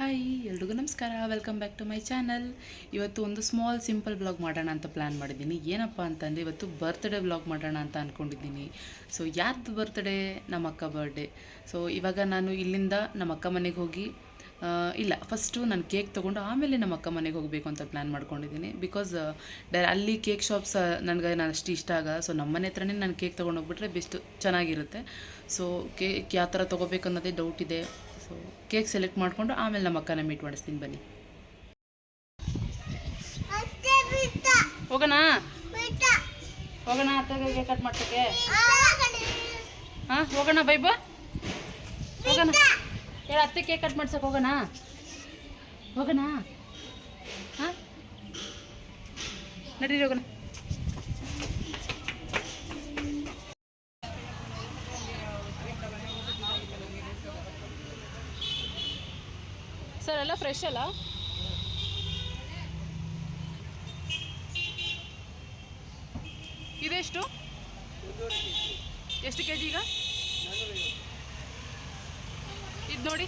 Hi ಎಲ್ರಿಗೂ ನಮಸ್ಕಾರ, welcome back to my channel. ಇವತ್ತು ಒಂದು ಸ್ಮಾಲ್ ಸಿಂಪಲ್ ವ್ಲಾಗ್ ಮಾಡೋಣ ಅಂತ ಪ್ಲ್ಯಾನ್ ಮಾಡಿದ್ದೀನಿ. ಏನಪ್ಪ ಅಂತಂದರೆ ಇವತ್ತು ಬರ್ತ್ಡೇ ವ್ಲಾಗ್ ಮಾಡೋಣ ಅಂತ ಅಂದ್ಕೊಂಡಿದ್ದೀನಿ. ಸೊ ಯಾರ್ದು ಬರ್ತ್ಡೇ? ನಮ್ಮ ಅಕ್ಕ ಬರ್ಡೇ. ಸೊ ಇವಾಗ ನಾನು ಇಲ್ಲಿಂದ ನಮ್ಮ ಅಕ್ಕ ಮನೆಗೆ ಹೋಗಿ ಇಲ್ಲ ಫಸ್ಟು ನಾನು ಕೇಕ್ ತೊಗೊಂಡು ಆಮೇಲೆ ನಮ್ಮ ಅಕ್ಕ ಮನೆಗೆ ಹೋಗಬೇಕು ಅಂತ ಪ್ಲ್ಯಾನ್ ಮಾಡ್ಕೊಂಡಿದ್ದೀನಿ. ಬಿಕಾಸ್ ಅಲ್ಲಿ ಕೇಕ್ ಶಾಪ್ಸ್ ನನಗೆ ನಾನು ಅಷ್ಟು ಇಷ್ಟ ಆಗಲ್ಲ. ಸೊ ನಮ್ಮ ಮನೆ ಹತ್ರನೇ ನಾನು ಕೇಕ್ ತೊಗೊಂಡು ಹೋಗ್ಬಿಟ್ರೆ ಬೆಸ್ಟ್ ಚೆನ್ನಾಗಿರುತ್ತೆ. ಸೊ ಕೇಕ್ ಯಾವ ಥರ ತೊಗೋಬೇಕು ಅನ್ನೋದೇ ಡೌಟ್ ಇದೆ. ಸೊ ಕೇಕ್ ಸೆಲೆಕ್ಟ್ ಮಾಡಿಕೊಂಡು ಆಮೇಲೆ ನಮ್ಮ ಅಕ್ಕನ ಮೀಟ್ ಮಾಡಿಸ್ತೀನಿ, ಬನ್ನಿ ಹೋಗೋಣ. ಹೋಗೋಣ ಅತ್ತಗೆ ಕೇಕ್ ಕಟ್ ಮಾಡ್ಸೋಕ್ಕೆ. ಹಾಂ ಹೋಗೋಣ ಬೈಬಾ, ಹೋಗೋಣ. ಹೇಳ ಅತ್ತೆ ಕೇಕ್ ಕಟ್ ಮಾಡ್ಸೋಕೆ ಹೋಗೋಣ. ಹೋಗೋಣ ಹಾಂ ನಡೀರಿ ಹೋಗೋಣ. ಸರ್ ಎಲ್ಲ ಫ್ರೆಶ್ ಅಲ್ಲ? ಇದೆಷ್ಟು? ಎಷ್ಟು ಕೆ ಜಿ ಈಗ? ಇದು ನೋಡಿ.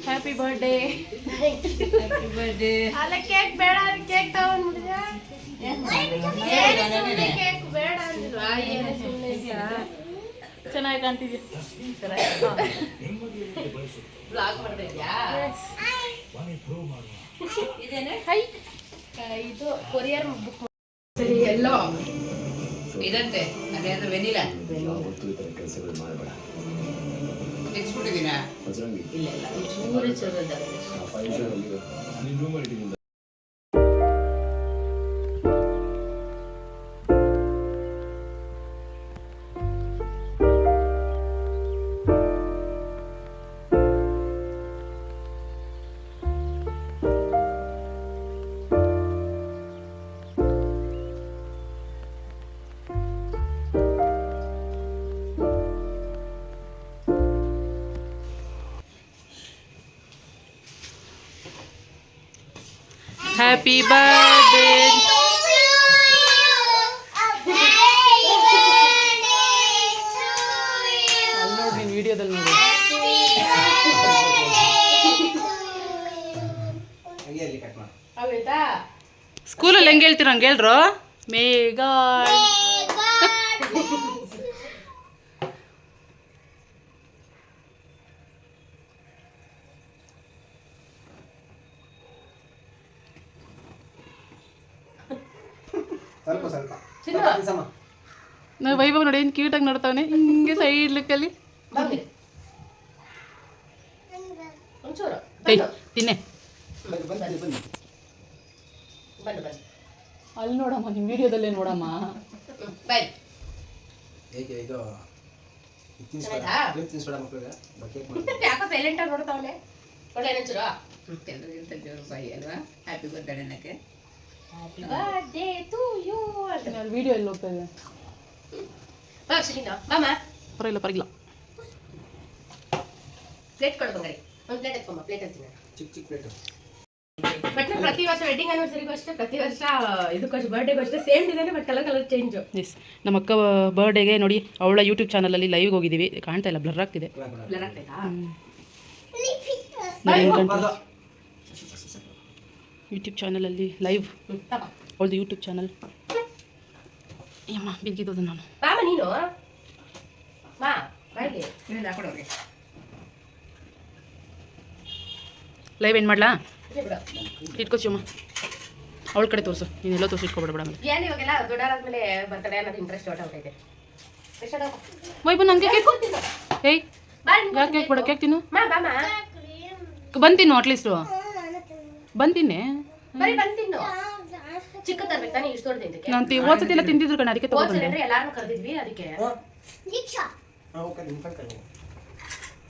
Happy birthday. Happy birthday. ಅಲ್ಲ ಕೇಕ್ ಬೇಡ, ಕೇಕ್ ತಗೊಂಡ್ಬಿಟ್ಟಿದ್ಯಾ? ಕೇಕ್ ಬೇಡ ಅಂದಿಲ್ವಾ? ಚೆನ್ನಾಗಿ ಕಾಣ್ತಿದ್ಯಾ? ಬ್ಲಾಗ್ ಮಾಡ್ತಿದ್ಯಾ? ಹೈ ಇದು ಕೊರಿಯರ್ ಬುಕ್ ಸರಿ. ಎಲ್ಲೋ ಇದಂತೆ ಅದೇ ಅದು ವೆನಿಲಾ ತೆಗ್ಸ್ಬಿಟ್ಟಿದ್ದೀನ. ಇಲ್ಲ ಇಲ್ಲ ಚೂರು ಚೂರು ಹ್ಯಾಪಿ ಬರ್ಡೇ. ಅಲ್ಲಿ ನೋಡಿ, ನೀನು ವಿಡಿಯೋದಲ್ಲಿ ನೋಡಿ. ಸ್ಕೂಲಲ್ಲಿ ಹೆಂಗೆ ಹೇಳ್ತೀರ ಹಂಗೆ ಹೇಳ್ರು. ಮೇಘಾ ನಾವು ವೈಭವ್ ನೋಡಿ ಏನು ಕ್ಯೂಟಾಗಿ ನೋಡ್ತಾವನೆ, ಹಿಂಗೆ ಸೈಡ್ ಲುಕ್ಕಲ್ಲಿ. ತಿನ್ನೆ ಅಲ್ಲಿ ನೋಡಮ್ಮ, ನಿಮ್ಮ ವಿಡಿಯೋದಲ್ಲೇ ನೋಡಮ್ಮ. ವಿಡಿಯೋ ಎಲ್ಲಿ ಹೋಗ್ತಾ ಇದೆ? ಪರವಾಗಿಲ್ಲ ಪರವಾಗಿಲ್ಲ. ಪ್ಲೇಟ್ ಕೊಡು ಬಂಗಾರಿ, ಒಂದು ಪ್ಲೇಟ್ ಎತ್ಕೊಂಬ. ಪ್ಲೇಟ್ ಅಂತೀನಿ ಚಿಕ್ಕ ಚಿಕ್ಕ ಪ್ಲೇಟ್. ಬಟ್ ಪ್ರತಿ ವರ್ಷ ವೆಡ್ಡಿಂಗ್ ಆನಿವರ್ಸರಿಗೂ ಅಷ್ಟೇ, ಪ್ರತಿ ವರ್ಷ ಇದಕ್ಕೂ ಬರ್ಡೇಗೂ ಅಷ್ಟೇ same design, but colour colour change. Yes, ನಮ್ಮ ಅಕ್ಕ ಬರ್ಡೇಗೆ ನೋಡಿ ಅವಳ ಯೂಟ್ಯೂಬ್ ಚಾನಲಲ್ಲಿ ಲೈವ್ ಹೋಗಿದ್ದೀವಿ. ಕಾಣ್ತಾ ಇಲ್ಲ, ಬ್ಲರ್ ಆಗ್ತಿದೆ. ಬ್ಲರ್ ಆಗ್ತಾಯಿಲ್ಲ? ಯೂಟ್ಯೂಬ್ ಚಾನಲಲ್ಲಿ ಲೈವ್, ಅವಳದು ಯೂಟ್ಯೂಬ್ ಚಾನಲ್. ಅಮ್ಮ ಬಿಗಿದೋದು ನಾನು. ಬಾಮ ನೀನು ಬಾ ಬಾಯ್ಲಿ ಹಾಕೊಡೋರಿಗೆ ಲೈವ್ ಏನು ಮಾಡಲಾ? ಇಟ್ಕೋಚಿಮ್ಮ ಅವಳ ಕಡೆ ತೋರಿಸು, ನೀನೆಲ್ಲ ತೋರಿಸಿ ಇಟ್ಕೊಬೇಡ. ಏನು ಇವಾಗೆಲ್ಲ ದೊಡ್ಡವರಾದ್ಮೇಲೆ ಬರ್ತಡೇ ಅನ್ನೋದು ಇಂಟ್ರೆಸ್ಟ್ ಹೊಟ್ಟೆ. ವೈಬು ನನಗೆ ಕೇಕ್. ಏಯ್ ಯಾಕೆ ಕೇಕ್ ಬೇಡ? ಕೇಕ್ ತಿನ್ನು. ಬಾಮ ಬಂತಿನ್ನು ಅಟ್ಲೀಸ್ಟು ಬಂತಿನ್ನೆ ಬರೀ ಬಂತಿನ್ನು ಚಿಕ್ಕ ತರ್ಬೇಕು ತಾನೇ ಇಷ್ಟು ದೊಡ್ಡದಿದ್ದಕ್ಕೆ ನಾನು ಓದ್ಸತಿಲ್ಲ ತಿಂದಿದ್ರು ಕಣ ಅದಕ್ಕೆ ತಗೊಂಡೆ ಅಂದ್ರೆ ಎಲ್ಲಾರನ್ನೂ ಕರೆದಿದ್ವಿ ಅದಕ್ಕೆ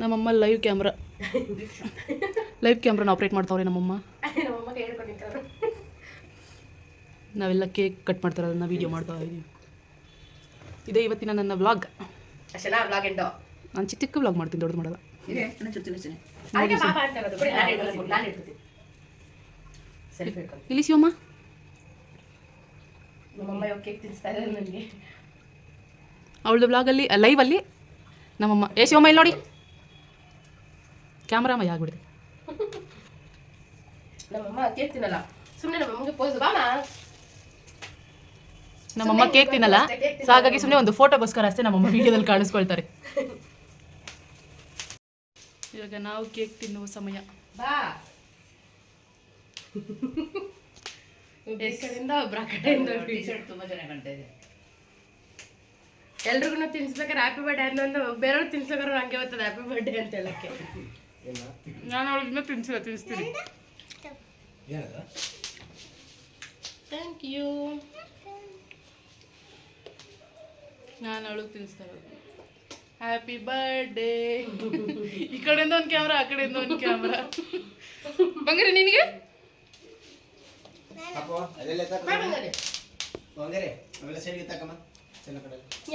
ನಮ್ಮಮ್ಮ ಲೈವ್ ಕ್ಯಾಮ್ರಾನ ಆಪ್ರೇಟ್ ಮಾಡ್ತಾವ್ರೆ ನಮ್ಮಮ್ಮ ನಮ್ಮಮ್ಮಗೆ ಹೇಳ್ಕೊಂಡಿರ್ತಾರೆ ನಾವೆಲ್ಲ ಕೇಕ್ ಕಟ್ ಮಾಡ್ತಾರೆ ಅದನ್ನು ವೀಡಿಯೋ ಮಾಡ್ತಾ ಇದ್ದೀವಿ ಇದೇ ಇವತ್ತಿನ ನನ್ನ ವ್ಲಾಗ್ ಅಷ್ಟೇನಾ ವ್ಲಾಗ್ ಎಂಡೋ ನಾನು ಚಿಕ್ಕ ಚಿಕ್ಕ ವ್ಲಾಗ್ ಮಾಡ್ತೀನಿ ದೊಡ್ಡದು ಮಾಡಲ್ಲ ಅದಕ್ಕೆ ಪಾಪ ಅಂತ ಇರೋದು ಬಿಡಿ ನಾನು ಇಡ್ತೀನಿ ಸೆಲ್ಫಿ ಹಿಡ್ಕೊಂಡು ಇಲ್ಲಿ ಶಿವಮ್ಮ ನಮ್ಮಮ್ಮ ಇವಾಗ ಕೇಕ್ ತಿನ್ನಿಸ್ತಾ ಇದ್ದಾರೆ ನನಗೆ ಅವಳದು ವ್ಲಾಗಲ್ಲಿ ಲೈವಲ್ಲಿ ನಮ್ಮಮ್ಮ ಶಿವಮ್ಮ ಇಲ್ಲಿ ನೋಡಿ ಕ್ಯಾಮ್ರಾ ಮೈ ಆಗ್ಬಿಡಿದೆ ನಮ್ಮಮ್ಮ ಕೇಕ್ ತಿನ್ನಲ್ಲ ಸುಮ್ಮನೆ ನಮ್ಮಮ್ಮಗೆ ಪೋಸ್ ಬಾಮ ನಮ್ಮಮ್ಮ ಕೇಕ್ ತಿನ್ನಲ್ಲ ಸೊ ಹಾಗಾಗಿ ಸುಮ್ಮನೆ ಒಂದು ಫೋಟೋಗೋಸ್ಕರ ಅಷ್ಟೇ ನಮ್ಮಮ್ಮ ವಿಡಿಯೋದಲ್ಲಿ ಕಾಣಿಸ್ಕೊಳ್ತಾರೆ ಇವಾಗ ನಾವು ಕೇಕ್ ತಿನ್ನುವ ಸಮಯ ಬಾ ಈ ಕಡೆಯಿಂದ ಒಬ್ರ ಕಡೆಯಿಂದ ತುಂಬಾ ಚೆನ್ನಾಗಿ ಕಾಣ್ತಾ ಇದೆ ಎಲ್ರಿಗೂ ತಿನ್ಸ್ಬೇಕಾದ್ರೆ ಹ್ಯಾಪಿ ಬರ್ಡೇ ಅನ್ನೊಂದು ಬೇರೆಯವ್ರು ತಿನ್ಸ್ಬೇಕಾದ್ರೆ ನಂಗೆ ಗೊತ್ತದ ಹ್ಯಾಪಿ ಬರ್ಡೇ ಅಂತ ಹೇಳಕ್ಕೆ ನಾನು ಅವಳಿಗೆ ತಿನ್ನಿಸ್ತೀನಿ ಥ್ಯಾಂಕ್ ಯು ನಾನು ಅವಳಿಗೆ ತಿನ್ನಿಸ್ತಾ ಇರೋದು ಹ್ಯಾಪಿ ಬರ್ಡೇ ಈ ಕಡೆಯಿಂದ ಒಂದು ಕ್ಯಾಮ್ರಾ ಆ ಕಡೆಯಿಂದ ಒಂದು ಕ್ಯಾಮ್ರಾ ಬಂಗಾರಿ ನಿನಗೆ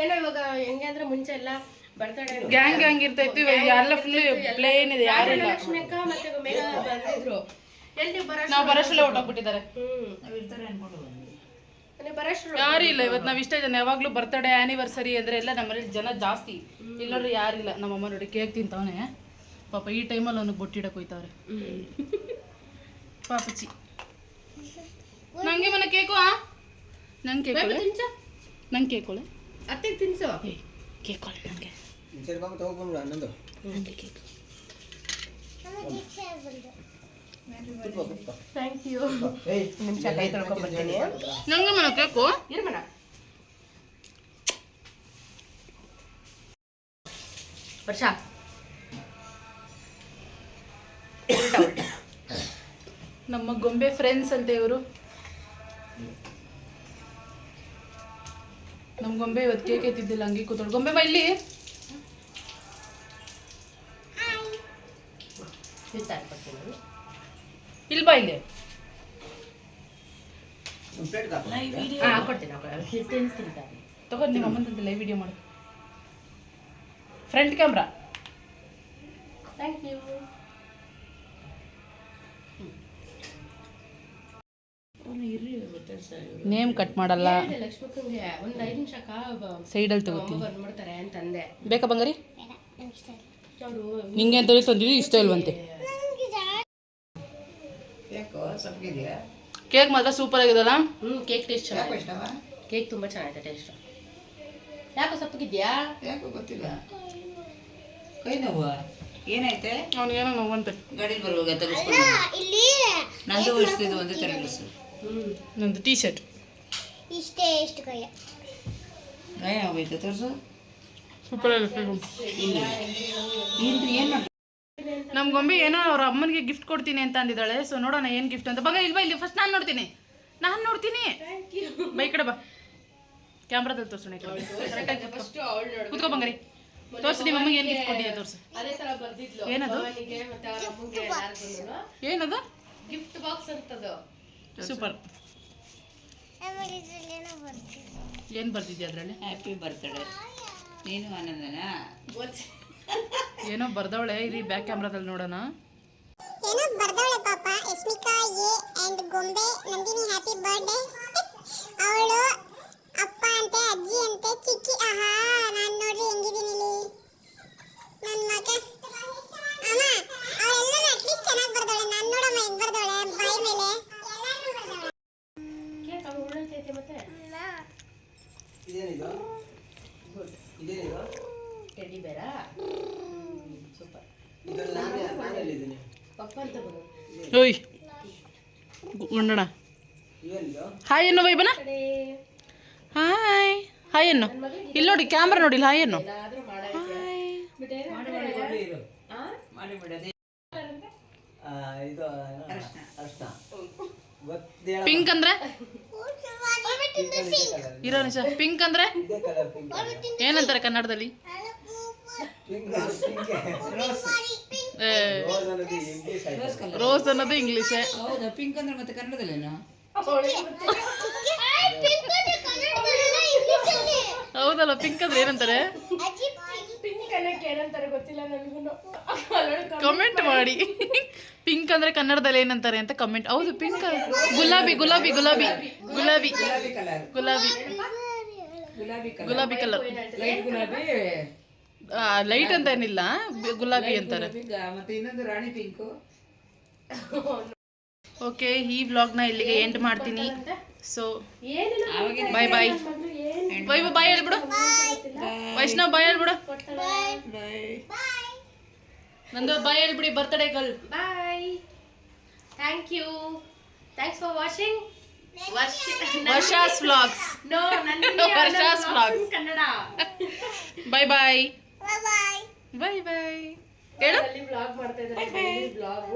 ಏನೋ ಇವಾಗ ಹೆಂಗೆ ಅಂದ್ರೆ ಮುಂಚೆ ಎಲ್ಲ ಬರ್ತಡೇ ಗ್ಯಾಂಗ್ ಇರ್ತಾ ಇತ್ತು ಇವಾಗ ಎಲ್ಲ ಫುಲ್ ಪ್ಲೇನ್ ಇದೆ ಯಾರಿಲ್ಲ ಲಕ್ಷ್ಮಿಕ ಮತ್ತೆ ಮೇಘ ಬಂದಿದ್ರು ಎಲ್ಲಿ ನಾವು ಬರೋಷ್ಟಲ್ಲೇ ಹೊಟ್ಟೋಗ್ಬಿಟ್ಟಿದ್ದಾರೆ ಬರೋಷ್ಟು ಯಾರು ಇಲ್ಲ ಇವತ್ತು ನಾವು ಇಷ್ಟೇ ಜನ ಯಾವಾಗಲೂ ಬರ್ತಡೇ ಆ್ಯನಿವರ್ಸರಿ ಅಂದರೆ ಎಲ್ಲ ನಮ್ಮಲ್ಲಿ ಜನ ಜಾಸ್ತಿ ಇಲ್ಲಿ ನೋಡ್ರಿ ಯಾರಿಲ್ಲ ನಮ್ಮಮ್ಮ ನೋಡಿ ಕೇಕ್ ತಿಂತವನೆ ಪಾಪ ಈ ಟೈಮಲ್ಲಿ ಅವನಿಗೆ ಬೊಟ್ಟಿಡಕ್ಕೆ ಹೋಯ್ತವ್ರೆ ಪಾಪಚ್ಚಿ ನಂಗೆ ಮನೆ ಕೇಕು ನಂಗೆ ಕೇಕ್ ತಿನ್ಸು ನಂಗೆ ಕೇಕೋಳೆ ಅತ್ತೆ ತಿನ್ಸು ಕೇಕ್ ಕೊಳೆ ನನಗೆ ನಂದು ಕೇಕ್ ಥ್ಯಾಂಕ್ ಯು ನಿಮಿಷ ಕೈ ತೊಳ್ಕೊಂಡ್ಬರ್ತೀನಿ ನಂಗೆ ಮನೆ ಕೇಕು ಇರು ಮೇಡ ವರ್ಷ ನಮ್ಮ ಗೊಂಬೆ ಫ್ರೆಂಡ್ಸ್ ಅಂತ ಇವರು ನಮ್ಮ ಗೊಂಬೆ ಇವತ್ತು ಕೇಕ್ ಎತ್ತಿದ್ದಿಲ್ಲ ಹಂಗೆ ಕೂತ್ಕೊಂಡು ಗೊಂಬೆ ಬಾ ಇಲ್ಲಿ ಇಲ್ಲಿ ಬಾ ಇಲ್ಲಿ ತಗೊಂಡು ನಿಮ್ಮ ಅಮ್ಮನ ಲೈವ್ ವಿಡಿಯೋ ಮಾಡು front camera thank you name cut ಮಾಡಲ್ಲ ಲಕ್ಷ್ಮಕ್ಕಂಗೆ ಒಂದು 5 ನಿಮಿಷ ಸೈಡಲ್ಲಿ ತಗೋತೀನಿ ಬಂದ್ಬಿಡ್ತಾರೆ ಅಂತಂದೆ ಬೇಕಾ ಬಂಗಾರಿ ಅವರು ನಿಂಗೆ ಅಂತ ತಂದಿದ್ದು ಇಷ್ಟ ಇಲ್ವಂತೆ ಕೇಕ್ ಮಾತ್ರ ಸೂಪರ್ ಆಗಿದಲ್ಲ ಕೇಕ್ ಟೇಸ್ಟ್ ಚೆನ್ನಾಗಿದೆ ಕೇಕ್ ತುಂಬಾ ಚೆನ್ನಾಗಿದೆ ಟೇಸ್ಟ್ ಯಾಕೋ ಸಪ್ಪಗಿದ್ಯಾ ಯಾಕೋ ಗೊತ್ತಿಲ್ಲ ಕೈ ನೋವು ಏನಾಯ್ತೆ ಅವ್ನಿಗೇನೋ ನೋವಂತೆ ಗಾಡಿ ಬರುವಾಗ ತೆಗಿಸ್ಕೊಂಡು ನಂದು ಉಳಿಸ್ತಿದ್ದು ಒಂದೇ ತೆಗಿಸು ನಂದು ಟೀ ಶರ್ಟ್ ಇಷ್ಟೇ ಎಷ್ಟು ಕೈಯ ಗಾಯ ಆಗೋಯ್ತು ತೋರಿಸು ಸೂಪರ್ ಆಗುತ್ತೆ ಇಲ್ಲ ಇಂದು ಏನು ಮಾಡಿ ನಮ್ಮ ಗೊಂಬೆ ಏನೋ ಅವ್ರ ಅಮ್ಮನಿಗೆ ಗಿಫ್ಟ್ ಕೊಡ್ತೀನಿ ಅಂತ ಅಂದಿದ್ದಾಳೆ ಸೊ ನೋಡೋಣ ಏನು ಗಿಫ್ಟ್ ಅಂತ ಬಗ ಇಲ್ವಾ ಇಲ್ಲಿ ಫಸ್ಟ್ ನಾನು ನೋಡ್ತೀನಿ ಬೈ ಕಡೆ ಬಾ ಕ್ಯಾಮ್ರಾದಲ್ಲಿ ತೋರ್ಸೋಣ ಫಸ್ಟ್ ಅವಳು ನೋಡು ಕುತ್ಕೋ ಬಂಗಾರಿ ತೋರ್ಸು ನಿಮ್ಮ ಅಮ್ಮಗೆ ಏನು ಗಿಫ್ಟ್ ಕೊಟ್ಟಿದೆ ತೋರ್ಸು ಅದೇ ತರ ಬರ್ದಿದ್ಲು ಏನದು? ಅವನಿಗೆ ಮತ್ತೆ ಅವರ ಅಮ್ಮಂಗೆ ಎಲ್ಲಾರ್ಗೂನು ಏನದು ಗಿಫ್ಟ್ ಬಾಕ್ಸ್ ಅಂತದು ಸೂಪರ್ ನಮಗೆ ಇದ್ರಲ್ಲೇನೋ ಬರ್ತಿದೆ ಏನು ಬರ್ತಿದ್ಯಾ ಅದರಲ್ಲಿ ಹ್ಯಾಪಿ ಬರ್ತ್ಡೇ ನೀನು ಆನಂದನಾ ಏನೋ ಬರ್ದವಳೆ ಇಲ್ಲಿ ಬ್ಯಾಕ್ ಕ್ಯಾಮ್ರಾದಲ್ಲಿ ನೋಡೋಣ ಏನೋ ಬರ್ದವಳೆ ಪಾಪ ಎಸ್ಮಿಕಾ ಎ ಅಂಡ್ ಗೊಂಬೆ ನಂದಿನಿ ಹ್ಯಾಪಿ ಬರ್ಡೇ ಅವಳು ಅಪ್ಪ ಅಂತೆ ಅಜ್ಜಿ ಅಂತೆ ಚಿಕ್ಕಿ ಆಹಾ ನಾನು ನೋಡ್ರಿ ಹೆಂಗಿದ್ದೀನಿ ಇಲ್ಲಿ ನನ್ನ ಮಗ ಅಮ್ಮ ಅವಳೆಲ್ಲರೂ ಅಟ್ಲೀಸ್ಟ್ ಚೆನ್ನಾಗಿ ಬರ್ದವಳೆ ನಾನು ನೋಡಮ್ಮ ಹೆಂಗ್ ಬರ್ದವಳೆ ಬಾಯಿ ಮೇಲೆ ಕೇಕ್ ಅವಳು ಉಳ್ಳೈತೆ ಮತ್ತೆ ಇದೇನಿದು ಇದೇನಿದು ಟೆಡ್ಡಿ ಬೇರಾ ಸೂಪರ್ ಇದರಲ್ಲಿ ನಾನೆಲ್ಲಿದ್ದೀನಿ ಪಪ್ಪ ಅಂತ ಬರು ಓಯ್ ಗುಂಡಣ ಇದೇನಿದು ಹಾಯ್ ಎನ್ನು ವೈಬನ ಹಾಯ್ ಹಾಯ್ ಎನ್ನು ಇಲ್ಲಿ ನೋಡಿ ಕ್ಯಾಮ್ರಾ ನೋಡಿ ಇಲ್ಲಿ ಹಾಯ್ ಎನ್ನು ಏನಾದ್ರೂ ಹಾಯ್ ಮಾಡಿ ಮಾಡಿ ಕೊಡ್ಲಿ ಇರು ಮಾಡಿ ಮಾಡಿ ಅದೇ ಇದು ಅರ್ಶನ ಗೊತ್ತೇಳ ಪಿಂಕ್ ಅಂದ್ರೆ ಕಲರ್ ಇರೋ ನಿಮಿಷ. ಪಿಂಕ್ ಅಂದ್ರೆ ಇದೇ ಕಲರ್ ಪಿಂಕ್ ಏನಂತಾರೆ ಕನ್ನಡದಲ್ಲಿ? ಪಿಂಕ್ ಏ, ರೋಸ್ ಅನ್ನೋದು ಇಂಗ್ಲಿಷ್ ಆಯ್ತು. ರೋಸ್ ಅನ್ನೋದು ಇಂಗ್ಲೀಷೇ. ಹೌದಾ? ಪಿಂಕ್ ಅಂದ್ರೆ ಮತ್ತೆ ಕನ್ನಡದಲ್ಲೇನಾ? ಹೌದಲ್ಲ, ಪಿಂಕ್ ಅಂದ್ರೆ ಏನಂತಾರೆ? ಪಿಂಕ್ ಅನ್ನಕ್ಕೆ ಏನಂತಾರೆ ಗೊತ್ತಿಲ್ಲ ನನಗೂ. ಕಮೆಂಟ್ ಮಾಡಿ. ಪಿಂಕ್ ಅಂದ್ರೆ ಕನ್ನಡದಲ್ಲಿ ಏನಂತಾರೆ ಅಂತ ಕಮೆಂಟ್. ಹೌದು, ಪಿಂಕ್ ಗುಲಾಬಿ ಗುಲಾಬಿ ಗುಲಾಬಿ ಗುಲಾಬಿ ಗುಲಾಬಿ ಕಲರ್. ಗುಲಾಬಿ ಗುಲಾಬಿ ಕಲರ್. ಗುಲಾಬಿ ಕಲರ್. ಲೈಟ್ ಗುಲಾಬಿ. ಲೈಟ್ ಅಂತ ಏನಿಲ್ಲ, ಗುಲಾಬಿ ಅಂತಾರೆ. ಮತ್ತೆ ಇನ್ನೊಂದು ರಾಣಿ ಪಿಂಕು. ಓಕೆ, ಈ ವ್ಲಾಗ್ನ ಇಲ್ಲಿಗೆ ಎಂಡ್ ಮಾಡ್ತೀನಿ. ಸೊ ಏನಿಲ್ಲ ಬಾಯ್ ಬಾಯ್. ಬಾಯ್ ಬಾಯ್ ಹೇಳ್ಬಿಡು. ವೈಷ್ಣವ್ ಬಾಯ್ ಹೇಳ್ಬಿಡು. ನಂದು ಬಾಯ್ ಹೇಳ್ಬಿಡಿ. Birthday girl. Bye. Thank you. Thanks for watching. Varsha's vlogs. No Varsha's vlogs. Kannada. Bye bye bye bye. Bye bye ಹೇಳು. ವ್ಲಾಗ್ ಮಾಡ್ತಾ ಇದ್ದಾರೆ. ವ್ಲಾಗ್